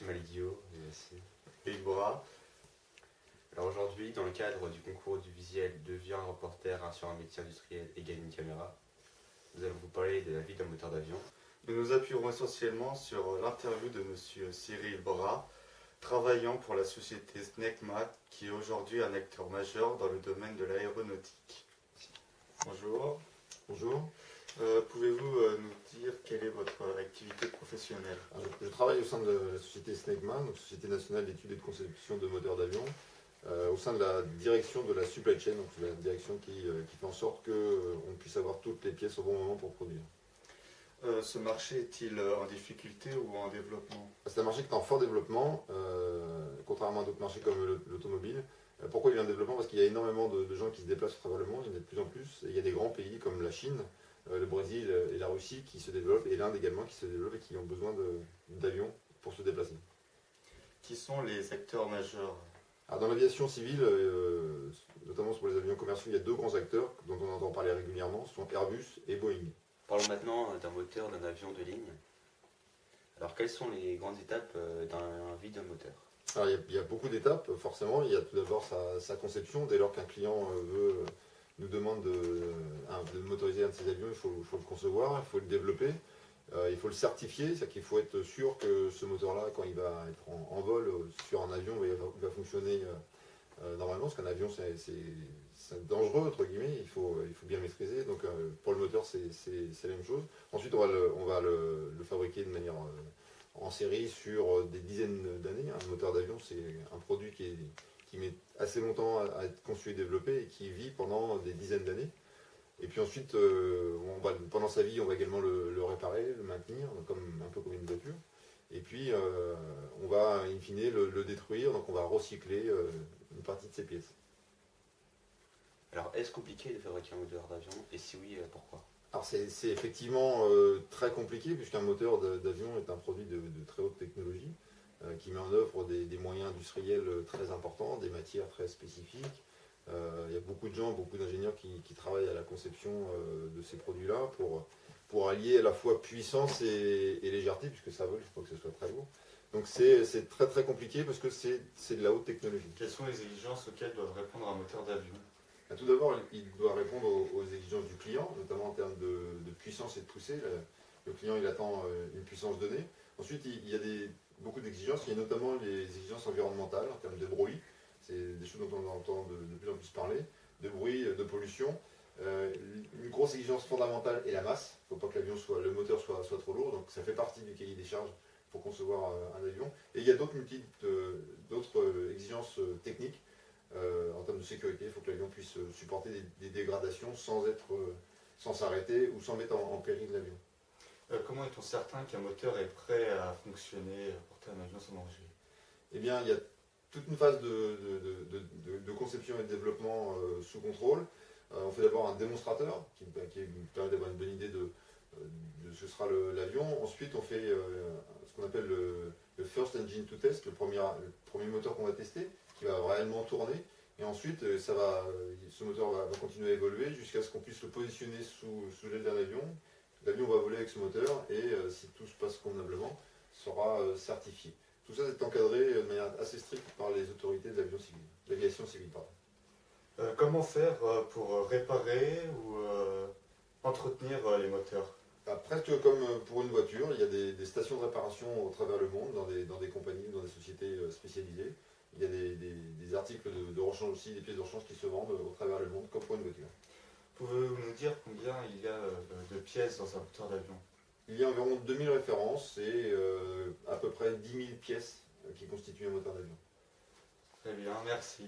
Maxime Aliguio et aussi Eric Bora. Alors aujourd'hui, dans le cadre du concours audiovisuel Deviens reporter sur un métier industriel et gagne une caméra, nous allons vous parler de la vie d'un moteur d'avion. Nous nous appuierons essentiellement sur l'interview de M. Cyril Bora, travaillant pour la société Snecma, qui est aujourd'hui un acteur majeur dans le domaine de l'aéronautique. Bonjour. Bonjour. Pouvez-vous nous dire quelle est votre activité professionnelle? Je travaille au sein de la société Snecma, donc Société nationale d'études et de conception de moteurs d'avion, au sein de la direction de la supply chain, donc la direction qui fait en sorte qu'on puisse avoir toutes les pièces au bon moment pour produire. Ce marché est-il en difficulté ou en développement? C'est un marché qui est en fort développement, contrairement à d'autres marchés comme l'automobile. Pourquoi il est en développement? Parce qu'il y a énormément de gens qui se déplacent à travers le monde, il y en a de plus en plus. Et il y a des grands pays comme la Chine, le Brésil et la Russie qui se développent, et l'Inde également qui se développe et qui ont besoin d'avions pour se déplacer. Qui sont les acteurs majeurs? Alors dans l'aviation civile, notamment pour les avions commerciaux, il y a deux grands acteurs dont on entend parler régulièrement, ce sont Airbus et Boeing. Parlons maintenant d'un moteur d'un avion de ligne. Alors quelles sont les grandes étapes d'un vie d'un moteur? Alors il y a beaucoup d'étapes, forcément. Il y a tout d'abord sa conception. Dès lors qu'un client nous demande de motoriser un de ses avions, il faut le concevoir, il faut le développer, il faut le certifier, c'est-à-dire qu'il faut être sûr que ce moteur-là, quand il va être en vol sur un avion, il va fonctionner normalement, parce qu'un avion c'est dangereux, entre guillemets, il faut bien maîtriser. Donc pour le moteur, c'est la même chose. Ensuite, on va le fabriquer de manière en série sur des dizaines d'années. Un moteur d'avion, c'est un produit qui met assez longtemps à être conçu et développé et qui vit pendant des dizaines d'années. Et puis ensuite, pendant sa vie, on va également le réparer, le maintenir, un peu comme une voiture. Et puis, on va, in fine, le détruire, donc on va recycler une partie de ses pièces. Alors est-ce compliqué de fabriquer un moteur d'avion? Et si oui, pourquoi? Alors c'est effectivement très compliqué, puisqu'un moteur d'avion est un produit de très haute technologie, qui met en œuvre des moyens industriels très importants, des matières très spécifiques. Il y a beaucoup de gens, beaucoup d'ingénieurs qui travaillent à la conception de ces produits-là pour allier à la fois puissance et légèreté, puisque ça vole, il faut que ce soit très lourd. Donc c'est très très compliqué parce que c'est de la haute technologie. Quelles sont les exigences auxquelles doivent répondre un moteur d'avion? Tout d'abord, il doit répondre aux exigences du client, notamment en termes de puissance et de poussée. Le client il attend une puissance donnée. Ensuite, il y a beaucoup d'exigences. Il y a notamment les exigences environnementales en termes de bruit. C'est des choses dont on entend de plus en plus parler. De bruit, de pollution. Une grosse exigence fondamentale est la masse. Il ne faut pas que le moteur soit trop lourd. Donc ça fait partie du cahier des charges pour concevoir un avion. Et il y a d'autres exigences techniques. En termes de sécurité, il faut que l'avion puisse supporter des dégradations sans s'arrêter ou sans mettre en péril l'avion. Comment est-on certain qu'un moteur est prêt à fonctionner, à porter un avion sans danger? Eh bien, il y a toute une phase de conception et de développement sous contrôle. On fait d'abord un démonstrateur qui permet d'avoir une bonne idée de ce que sera l'avion. Ensuite, on fait ce qu'on appelle le First Engine to Test, le premier moteur qu'on va tester, qui va réellement tourner. Et ensuite, ce moteur va continuer à évoluer jusqu'à ce qu'on puisse le positionner sous l'aile d'un avion. L'avion va voler avec ce moteur et, si tout se passe convenablement, sera certifié. Tout ça est encadré de manière assez stricte par les autorités de l'aviation civile. Comment faire pour réparer ou entretenir les moteurs? Presque comme pour une voiture, il y a des stations de réparation au travers le monde, dans des compagnies, dans des sociétés spécialisées. Il y a des articles de rechange aussi, des pièces de rechange qui se vendent au travers le monde, comme pour une voiture. Pouvez-vous nous dire combien il y a de pièces dans un moteur d'avion? Il y a environ 2000 références et à peu près 10 000 pièces qui constituent un moteur d'avion. Très bien, merci.